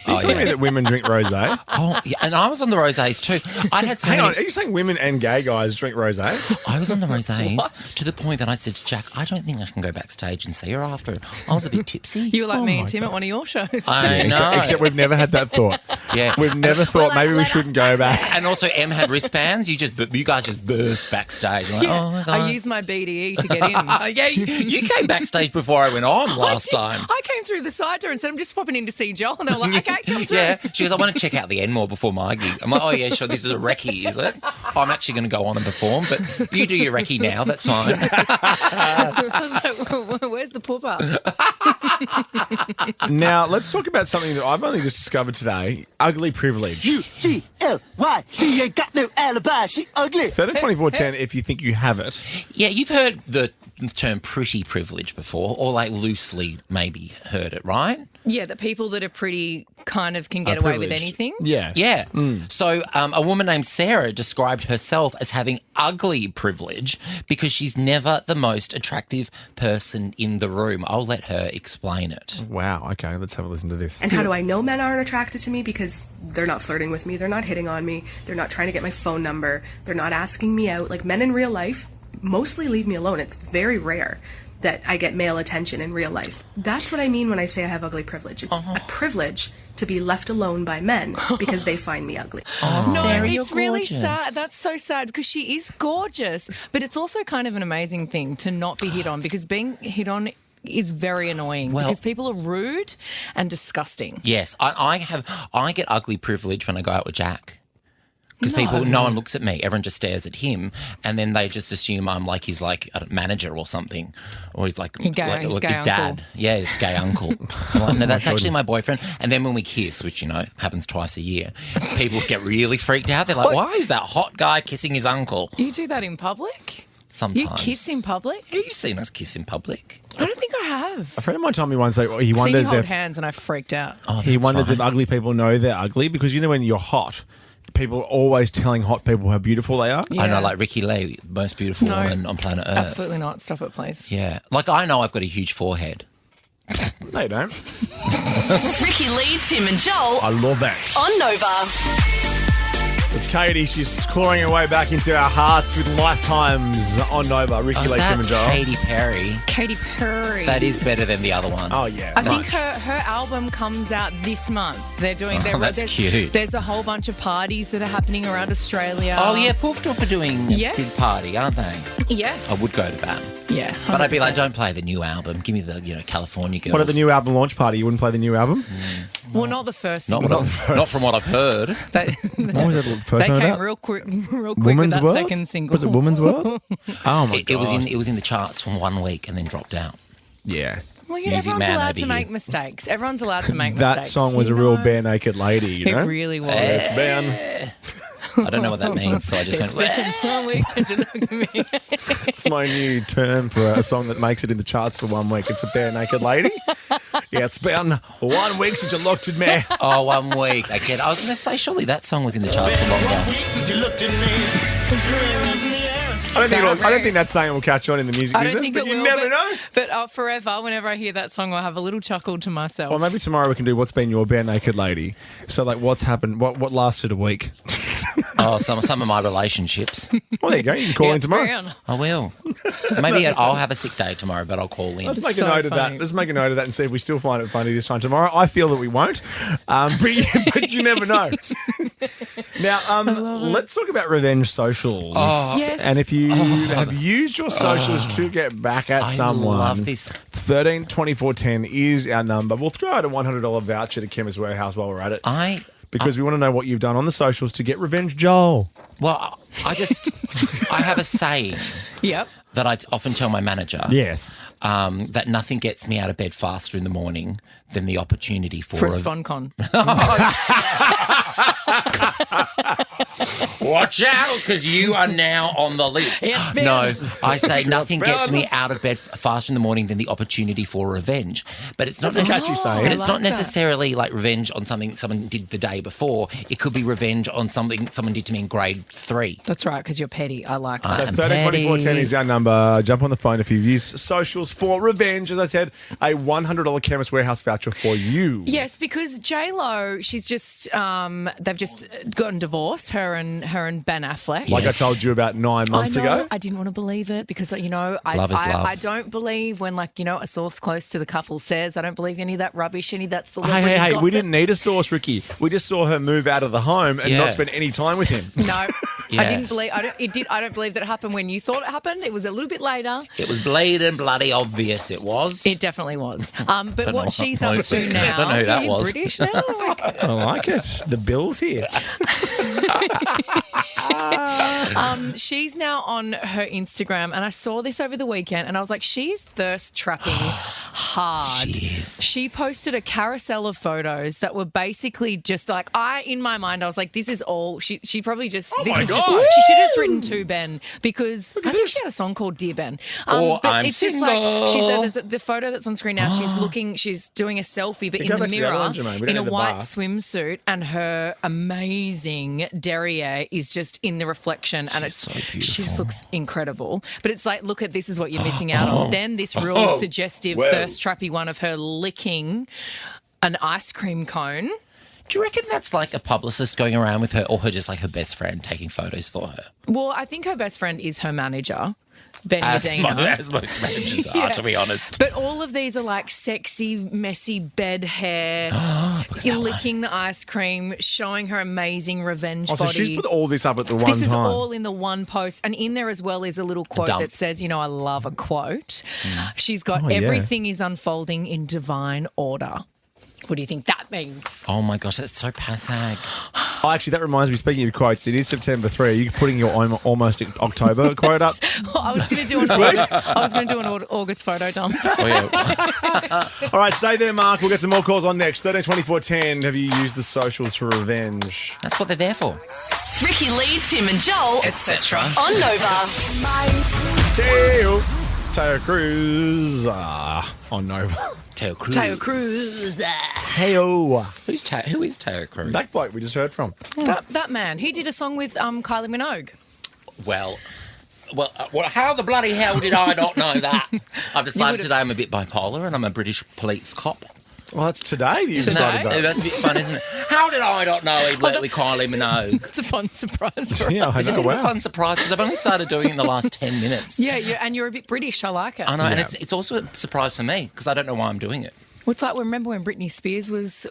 Are you telling me that women drink rosé? Oh, yeah, and I was on the rosés too. I had so Hang many- on. Are you saying women and gay guys drink rosé? I was on the rosés What? to the point that I said to Jack, I don't think I can go backstage and see her after. I was a bit tipsy. You were like me and Tim at one of your shows. I know. Except we've never had that thought. Yeah. We've never thought maybe we shouldn't go back. And also, Em had wristbands. You guys just burst backstage. Like, oh my I God. used my BDE to get in. Yeah, you came backstage before I went on last time. I came through the side door and said, I'm just popping in to see Joel. And they were like, okay, come through. Yeah, she goes, I want to check out the Enmore before my gig. I'm like, oh yeah, sure, this is a recce, is it? I'm actually going to go on and perform, but you do your recce now, that's fine. I was like, where's the pooper? Now, let's talk about something that I've only just discovered today. Ugly privilege. UGLY. She ain't got no alibi. She ugly. 13 24 10 if you think you have it. Yeah, you've heard the term pretty privilege before, or like loosely maybe heard it, right? Yeah, the people that are pretty kind of can get Are away with privileged. anything. Yeah. Yeah. So a woman named Sarah described herself as having ugly privilege because she's never the most attractive person in the room. I'll let her explain it. Wow. Okay, let's have a listen to this. And how do I know men aren't attracted to me? Because they're not flirting with me, they're not hitting on me, they're not trying to get my phone number, they're not asking me out. Like, men in real life mostly leave me alone. It's very rare that I get male attention in real life. That's what I mean when I say I have ugly privilege. It's a privilege to be left alone by men because they find me ugly. No, Sarah, you're it's really gorgeous. sad. That's so sad because she is gorgeous. But it's also kind of an amazing thing to not be hit on because being hit on is very annoying because people are rude and disgusting. Yes, I get ugly privilege when I go out with Jack. Because no one looks at me. Everyone just stares at him, and then they just assume I'm like his like a manager or something, or he's like, His gay his uncle. dad. Yeah, his gay uncle. I'm like, no, that's actually my boyfriend. And then when we kiss, which happens twice a year, people get really freaked out. They're like, why is that hot guy kissing his uncle? You do that in public? Sometimes. You kiss in public? Have you seen us kiss in public? I don't think I have. A friend of mine told me once that he I've seen you wonders hold if hands and I freaked out. he wonders if ugly people know they're ugly because when you're hot, people are always telling hot people how beautiful they are. I know, like Ricky Lee, most beautiful woman on planet Earth. Absolutely not. Stop it, please. Yeah. Like, I know I've got a huge forehead. No, you don't. Ricky Lee, Tim and Joel. I love that. On Nova. It's Katie. She's clawing her way back into our hearts with Lifetimes on Nova. Ricky Lee, Tim and Joel. Katy Perry. Katy Perry. That is better than the other one. Oh, yeah. I think her album comes out this month. They're doing that's cute. There's a whole bunch of parties that are happening around Australia. Oh, yeah, Poofdorf are doing a big party, aren't they? Yes. I would go to that. Yeah. 100%. But I'd be like, don't play the new album. Give me the, California Girls. What at the new album launch party? You wouldn't play the new album? Well, not the first Not, single. not from what I've heard. They What was that the first came one about? real quick Woman's with that World? second single. Was it Woman's World? Oh, my It was God. it was in the charts for 1 week and then dropped out. Yeah. Well, Music everyone's Man allowed over to make here. mistakes. Everyone's allowed to make That mistakes. song was a real bare naked lady, you know? It really was. It's Ben. I don't know what that means, so I just It's went, been 1 week since you looked at me. It's my new term for a song that makes it in the charts for 1 week. It's a bare naked lady. Yeah, it's been 1 week since you looked at me. oh, 1 week. I get. I was going to say, surely that song was in the charts for longer. I don't think that saying will catch on in the music I don't business, think but it you will, never know. But forever, whenever I hear that song, I'll have a little chuckle to myself. Well, maybe tomorrow we can do what's been your bare naked lady. So, like, what's happened? What lasted a week? Some of my relationships. Well, there you go. You can call in tomorrow. Brown. I will. Maybe I'll have a sick day tomorrow, but I'll call in. Let's make So a note of funny. that. Let's make a note of that and see if we still find it funny this time tomorrow. I feel that we won't, but you never know. Now, let's talk about revenge socials. Yes. And if you have used your socials to get back at someone, love this. 13 24 10 is our number. We'll throw out a $100 voucher to Chemist Warehouse while we're at it. Because we want to know what you've done on the socials to get revenge, Joel. Well, I have a saying. Yep. That I often tell my manager. Yes. That nothing gets me out of bed faster in the morning than the opportunity for a SponCon. Watch out, because you are now on the list. It's been- No, I say nothing been. gets me out of bed faster in the morning than the opportunity for revenge. But it's not That's a catchy saying. But it's I not like that. necessarily like revenge on something someone did the day before. It could be revenge on something someone did to me in grade 3. That's right, because you're petty. I like I that. am 13 24 10 petty. is our number. Jump on the phone if you've used socials for revenge. As I said, a $100 Chemist Warehouse voucher for you. Yes, because J-Lo, she's just they've just gotten divorced, her and Ben Affleck. Like I told you about 9 months I know, ago. I didn't want to believe it because, you know, Love is love. I don't believe when, like, you know, a source close to the couple says. I don't believe any of that rubbish, any of that celebrity Hey, gossip. we didn't need a source, Ricky. We just saw her move out of the home and Yeah. not spend any time with him. No, Yeah. I didn't believe. I don't believe that it happened when you thought it happened. It was a little bit later. It was bleeding bloody obvious it was. It definitely was. But Don't know what she's up to I now? don't know who that Are you was. British now? I like it. The bill's here. She's now on her Instagram, and I saw this over the weekend, and I was like, she's thirst trapping hard. She is. She posted a carousel of photos that were basically just like, in my mind, I was like, this is all. She probably just. Oh this my is God. just. She should have just written to Ben because I think she had a song called Dear Ben. Or but I'm it's just single. like there's the photo that's on screen now. She's doing a selfie, but Yeah, in go the back to the other mirror one, Jermaine. We don't in a need the white bar. swimsuit, and her amazing derriere is just in the reflection, and so she beautiful. just looks incredible. But it's like, look at this is what you're missing out on. Then this real suggestive thirst trappy one of her licking an ice cream cone. Do you reckon that's like a publicist going around with her, or her just like her best friend taking photos for her? Well, I think her best friend is her manager, Ben As Yadina. most managers are, Yeah. to be honest. But all of these are like sexy, messy bed hair, you're licking the ice cream, showing her amazing revenge Oh, so body. she's put all this up at the one This is time. all in the one post. And in there as well is a little quote dump. that says, you know, I love a quote. She's got Oh, yeah. everything is unfolding in divine order. What do you think that means? Oh my gosh, that's so passag. Oh, actually, that reminds me, speaking of quotes, it is September 3. Are you putting your almost October quote up? I was going to do an August. I was going to do an August photo dump. Oh yeah. All right, stay there, Mark. We'll get some more calls on next. 13 24 10. Have you used the socials for revenge? That's what they're there for. Ricky Lee, Tim and Joel, Etc. on Nova. Teo Cruz on Nova. Teo Cruz. Teo Cruz. Teo. Who is Teo Cruz? That bloke we just heard from. That man. He did a song with Kylie Minogue. Well, how the bloody hell did I not know that? I've decided today I'm a bit bipolar and I'm a British police cop. Well, that's today that you decided that. That's a bit fun, isn't it? How did I not know he'd work with Kylie Minogue? It's a fun surprise for Yeah, I us. It's know. a bit of a Wow. fun surprise because I've only started doing it in the last 10 minutes. Yeah, and you're a bit British. I like it. I know, and it's also a surprise for me because I don't know why I'm doing it. Well, it's like, remember when Britney Spears was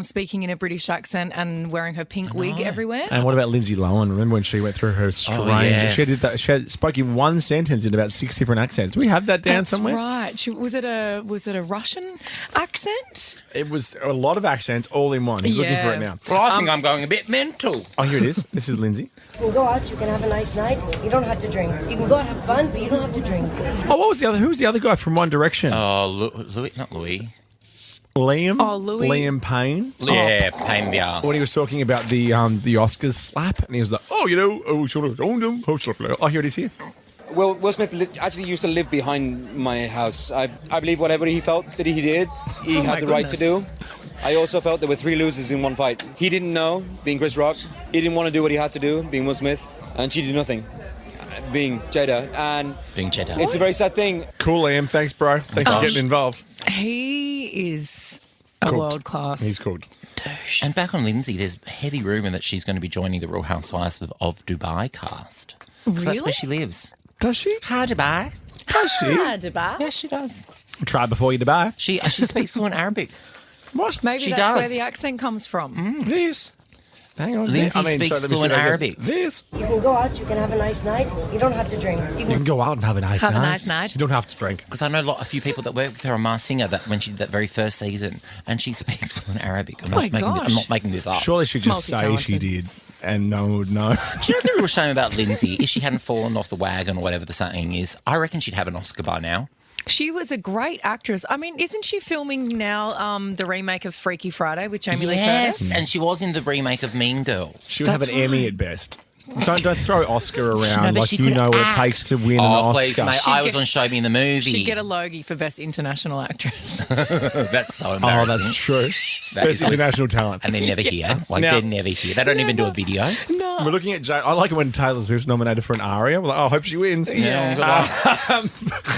speaking in a British accent and wearing her pink wig everywhere? And what about Lindsay Lohan? Remember when she went through her strange... yes. She did that. She spoke in one sentence in about 6 different accents. Do we have that down That's somewhere? right. Was it a Russian accent? It was a lot of accents all in one. He's looking for it now. Well, I think I'm going a bit mental. Oh, here it is. This is Lindsay. You can go out, you can have a nice night. You don't have to drink. You can go out and have fun, but you don't have to drink. Oh, what was the other? Who was the other guy from One Direction? Oh, Louis, not Louis. Liam. Oh, Louis. Liam Payne. Yeah, pain in the ass. When he was talking about the Oscars slap, and he was like, "Oh, you know, oh, here it is here." Well, Will Smith actually used to live behind my house. I believe whatever he felt that he did, he had the right to do. I also felt there were 3 losers in one fight. He didn't know, being Chris Rock. He didn't want to do what he had to do, being Will Smith. And she did nothing, being Jada. And being Jada. It's a very sad thing. Cool, Liam. Thanks, bro. Thanks for getting involved. He is a world class. He's called. Douche. And back on Lindsay, there's heavy rumour that she's going to be joining the Real Housewives of Dubai cast. So that's Really? where she lives. Does she? Hi, Dubai. Does she? Dubai. Yes, she does. Try before you Dubai. She speaks fluent Arabic. What? Maybe She that's does. where the accent comes from. This. Hang on. Lindsay speaks fluent Arabic. This. You can go out, you can have a nice night. You don't have to drink. You can go out and have a nice Have night. a nice night. You don't have to drink. Because I know a few people that work with her on Masked Singer that when she did that very first season, and she speaks fluent Arabic. I'm not making this up. Surely she'd just say she did, and no one would know. Do you know what's a real shame about Lindsay? If she hadn't fallen off the wagon or whatever the saying is, I reckon she'd have an Oscar by now. She was a great actress. I mean, isn't she filming now the remake of Freaky Friday with Jamie Lee Curtis? And she was in the remake of Mean Girls. She would have an Emmy at best. Don't throw Oscar around but like she you could know what it act. takes to win an Oscar. Please, mate, I was on Show Me in the Movie. She'd get a Logie for Best International Actress. That's so Oh, embarrassing. that's true. That Best is- international talent. And they're never here. Like, Now- they're never here. They don't even do a video. No. We're looking at I like it when Taylor Swift's nominated for an aria. We're like, oh, I hope she wins. Yeah. good luck.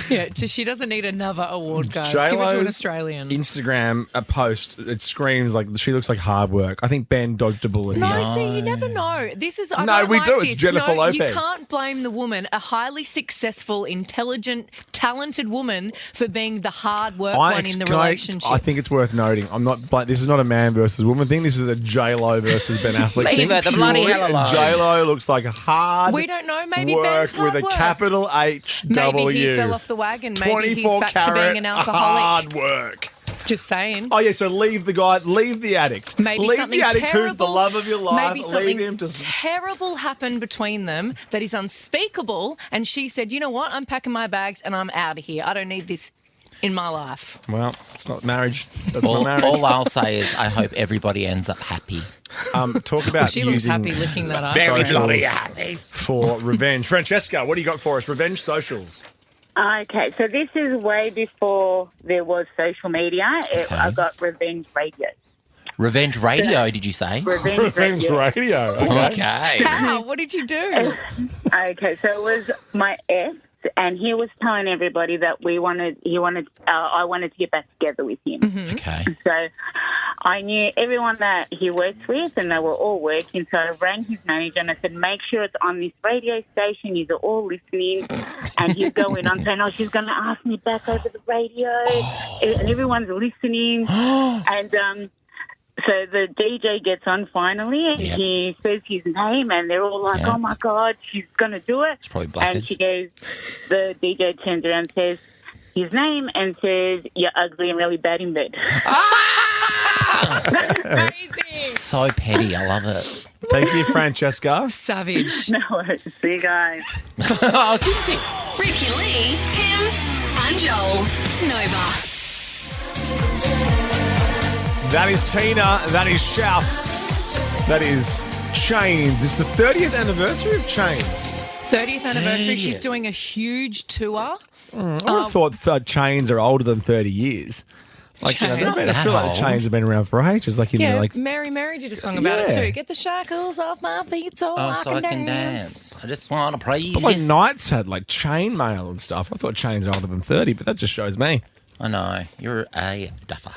Yeah, she doesn't need another award, guys. Give it to an J-Lo's Australian. Instagram a post. It screams like she looks like hard work. I think Ben dodged a bullet. No, here. see, you never know. This is I No, don't we like do. It's this. Jennifer No, you Lopez. can't blame the woman, a highly successful, intelligent, talented woman, for being the hard work one in the relationship. I think it's worth noting. I'm not. This is not a man versus woman thing. This is a J-Lo versus Ben Affleck Leave thing. her the bloody hell alone. J-Lo looks like a hard. We don't know. Maybe work Ben's hard with a work. capital H W. Maybe he fell off the wagon. Maybe he's 24 back to being an carat alcoholic. hard work. Just saying. Oh yeah, so leave the guy, leave the addict. Maybe leave something the addict terrible, who's the love of your life. Maybe Leave something him to. terrible happened between them that is unspeakable, and she said, "You know what? I'm packing my bags and I'm out of here. I don't need this in my life." Well, it's not marriage. That's not marriage. All I'll say is I hope everybody ends up happy. Talk about She looks using happy licking that up. Very socials bloody happy. for revenge. Francesca, what do you got for us? Revenge socials. Okay, so this is way before there was social media. I got Revenge Radio. Revenge Radio, did you say? Revenge Radio. Okay. How? What did you do? Okay, so it was my ex, and he was telling everybody that I wanted to get back together with him. Mm-hmm. Okay. So I knew everyone that he works with, and they were all working. So I rang his manager and I said, make sure it's on this radio station. You're all listening. And he's going on saying, she's going to ask me back over the radio. And everyone's listening. And so the DJ gets on finally, and he says his name, and they're all like, oh, my God, she's going to do it. It's probably And blackers. she goes, the DJ turns around and says his name and says, you're ugly and really bad in bed. Crazy. So petty. I love it. Thank you, Francesca. Savage. No worries. See you guys. Oh, Tinsy. Ricky Lee, Tim, and Joel. Nova. That is Tina. That is Shouse. That is Chains. It's the 30th anniversary of Chains. 30th anniversary. She's doing a huge tour. I would have thought Chains are older than 30 years. Like, Chains. I feel like Chains have been around for ages. Like, in Yeah, the, like, Mary did a song about it Yeah. too. Get the shackles off my feet so, Oh, I can dance. I just want to praise but like you. Knights had like chain mail and stuff. I thought Chains are older than 30, but that just shows me. I know. You're a duffer.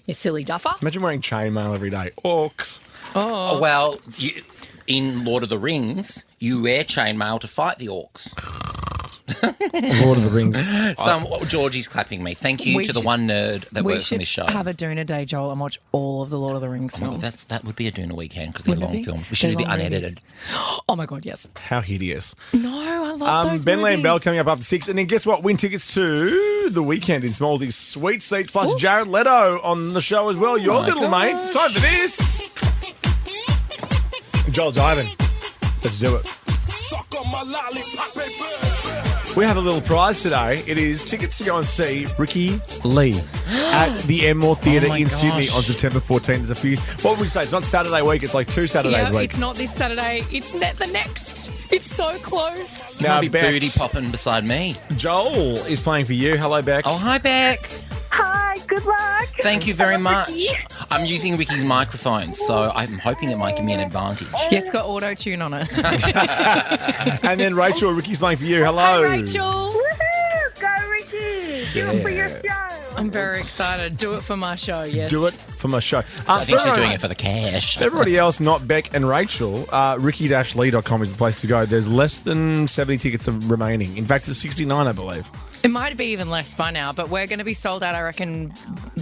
You silly duffer. Imagine wearing chainmail every day. Orcs. Oh. Well, in Lord of the Rings, you wear chainmail to fight the orcs. Lord of the Rings. Georgie's clapping me. Thank you to the one nerd that works on this show. We should have a Doona day, Joel, and watch all of the Lord of the Rings films. That would be a Doona weekend because they're long films. We should be unedited. Oh, my God, yes. How hideous. No, I love those Ben movies. Bell coming up after 6. And then guess what? Win tickets to the weekend in Smalldy's Sweet Seats plus Jared Leto on the show as well. Your little mates. Time for this. Joel Jivin. Let's do it. We have a little prize today. It is tickets to go and see Ricky Lee at the Enmore Theatre in Sydney on September 14th. There's a few. What would we say? It's not Saturday week. It's like 2 Saturdays a week. It's not this Saturday. It's the next. It's so close. Now, be booty popping beside me. Joel is playing for you. Hello, Beck. Oh, hi, Beck. Hi, good luck. Thank you very much. I'm using Ricky's microphone, so I'm hoping it might give me an advantage. Yeah, it's got auto-tune on it. And then Rachel, Ricky's playing for you. Hello. Hi, Rachel. Woohoo! Go, Ricky. Do it for your show. I'm very excited. Do it for my show, yes. Do it for my show. I think she's doing it for the cash. For everybody else, not Beck and Rachel, ricky-lee.com is the place to go. There's less than 70 tickets remaining. In fact, it's 69, I believe. It might be even less by now, but we're going to be sold out, I reckon,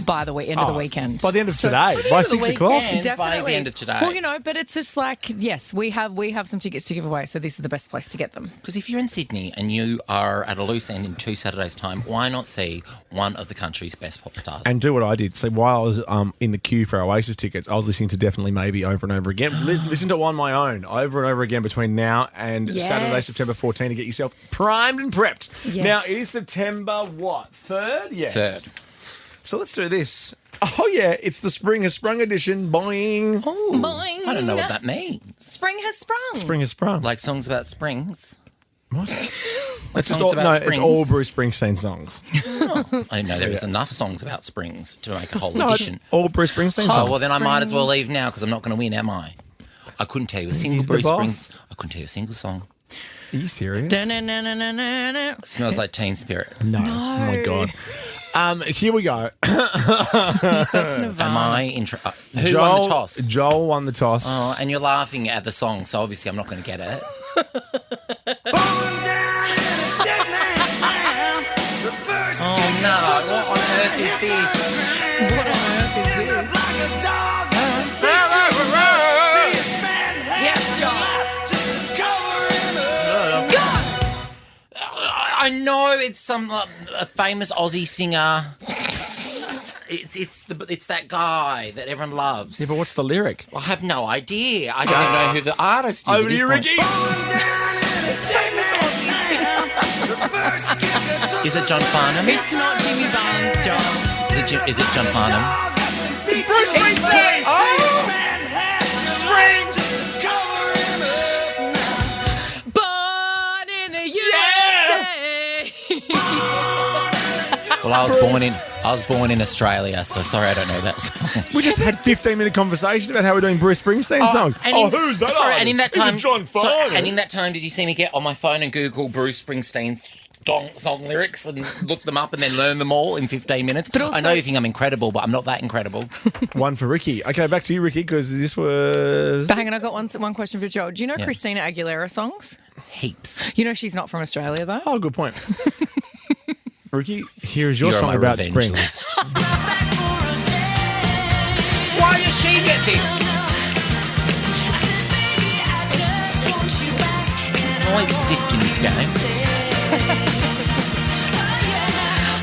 by the end of the weekend. By the end of today, by 6 o'clock. Definitely. By the end of today. Well, but it's just like, yes, we have some tickets to give away, so this is the best place to get them. Because if you're in Sydney and you are at a loose end in 2 Saturdays' time, why not see one of the country's best pop stars? And do what I did. So while I was in the queue for Oasis tickets, I was listening to Definitely Maybe over and over again. Listen to it on my own over and over again between now and Saturday, September 14 to get yourself primed and prepped. Yes. Now, it is September, what, 3rd? Yes. 3rd. So let's do this. Oh, yeah, it's the Spring Has Sprung edition. Boing. Oh, boing. I don't know what that means. Spring has sprung. Spring Has Sprung. Like songs about springs. What? It's just springs. It's all Bruce Springsteen songs. Oh, I didn't know there was enough songs about springs to make a whole edition. All Bruce Springsteen songs. Oh, well, then I might as well leave now because I'm not going to win, am I? I couldn't tell you a single Bruce Springs. I couldn't tell you a single song. Are you serious? Smells like Teen Spirit. No. Oh, my God. Here we go. That's Nirvana. Am I who won the toss? Joel won the toss. Oh, and you're laughing at the song, so obviously I'm not going to get it. Oh, no. What on earth is this? What on earth is this? Yes, Joel. I know it's some a famous Aussie singer. It's that guy that everyone loves. Yeah, but what's the lyric? I have no idea. I don't even know who the artist is. Over to you, Ricky. Is it John Farnham? It's not Jimmy Barnes, Joel. Is it John Farnham? It's Bruce Springsteen. Born in the USA. Well, I was born in Australia, so sorry I don't know that song. We just had 15-minute conversation about how we're doing Bruce Springsteen songs. Who's that? Sorry, and in that time, John Farnham. and in that time, did you see me get on my phone and Google Bruce Springsteen's song lyrics and look them up and then learn them all in 15 minutes? But also, I know you think I'm incredible, but I'm not that incredible. One for Ricky. Okay, back to you, Ricky, because this was... But hang on, I got one question for Joel. Do you know Christina Aguilera songs? Heaps. You know she's not from Australia, though? Oh, good point. Ricky, here's your song about spring. Why does she get this? I'm always stiffed in this game.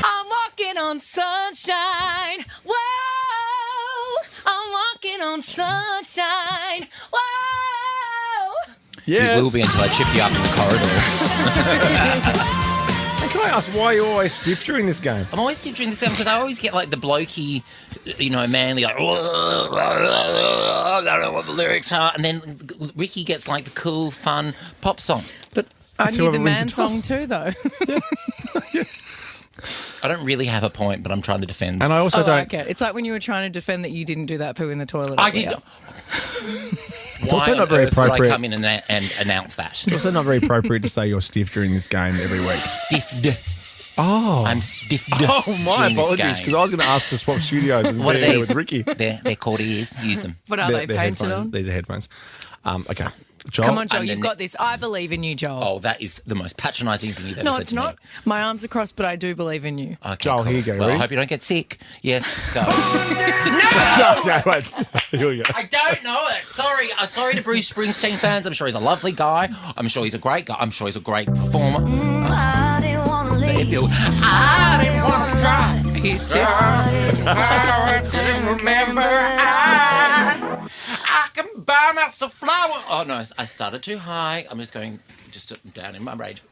I'm walking on sunshine. Whoa. I'm walking on sunshine. Whoa. Yes. You will be until I chip you up in the corridor. Can I ask why you're always stiff during this game? I'm always stiff during this game because I always get like the blokey, manly, like, I don't know what the lyrics are. And then Ricky gets like the cool, fun pop song. But I knew the man song too, though. I don't really have a point, but I'm trying to defend. And I also don't. Okay. It's like when you were trying to defend that you didn't do that poo in the toilet. I did. It's also not very appropriate. Would I come in and announce that? It's also not very appropriate to say you're stiff during this game every week. Stiffed. Oh. I'm stiff. Oh, my apologies, because I was going to ask to swap studios and What be are there these? with Ricky. They're called ears. Use them. What are they They're painted headphones. on? These are headphones. Okay. Joel? Come on, Joel, you've got this. I believe in you, Joel. Oh, that is the most patronising thing you've ever no, said it's to not. me. My arms are crossed, but I do believe in you. Okay, Joel, cool. here you go. Well, I Ready? hope you don't get sick. Yes, go. No, wait. Here we go. I don't know it. Sorry. Sorry to Bruce Springsteen fans. I'm sure he's a lovely guy. I'm sure he's a great guy. I'm sure he's a great performer. I didn't want to leave. I didn't want to cry. He's I didn't remember. I can buy myself flowers. Oh, no, I started too high. I'm just going down in my rage.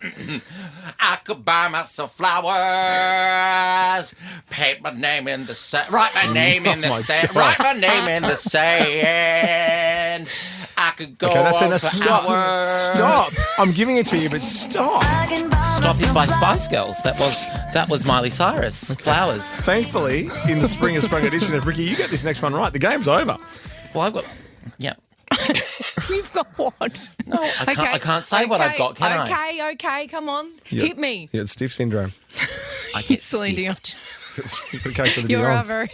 I could buy myself flowers, paint my name in the sand, write my name in the sand, write my name in the sand. I could go on for hours. Stop. I'm giving it to you, but stop. Stop is by Spice Girls. That was Miley Cyrus. Okay. Flowers. Thankfully, in the Spring Has Sprung edition of Ricky, you get this next one right. The game's over. Well, I've got... Yeah. You've got what? No, I can't say what I've got, can I? Okay, come on. Hit me. Yeah, it's stiff syndrome. I get Celine Dion. It's the case of the You're Dions. very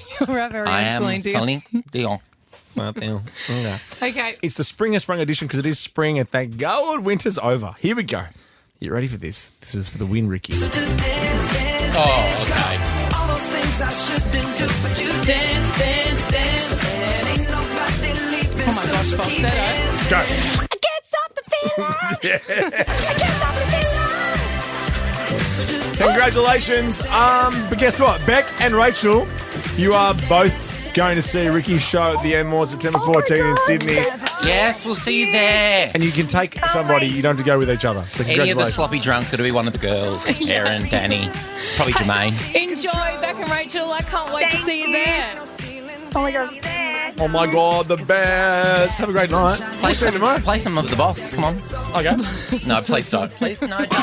I am Celine Dion. Celine Dion. Okay. Okay. It's the Spring Has Sprung edition because it is spring and thank God winter's over. Here we go. You ready for this? This is for the win, Ricky. Oh, okay. All those things I shouldn't do, but you dance. And ain't nobody leaving. Oh my gosh, falsetto. Go. I can't stop the feeling. I can't stop the feeling. Congratulations. But guess what? Beck and Rachel, you are both going to see Ricky's show at the Enmore September 14 in Sydney. Yes, we'll see you there. And you can take somebody. You don't have to go with each other. So Any of the congratulations. sloppy drunks got to be one of the girls. Erin, Danny, probably Jermaine. Enjoy, Beck and Rachel. I can't wait to see you there. Oh my God, there. Oh my God, the best. Have a great night. Play See you tomorrow. play some of the boss. Come on. Okay. No, please don't. Please, no, don't. No!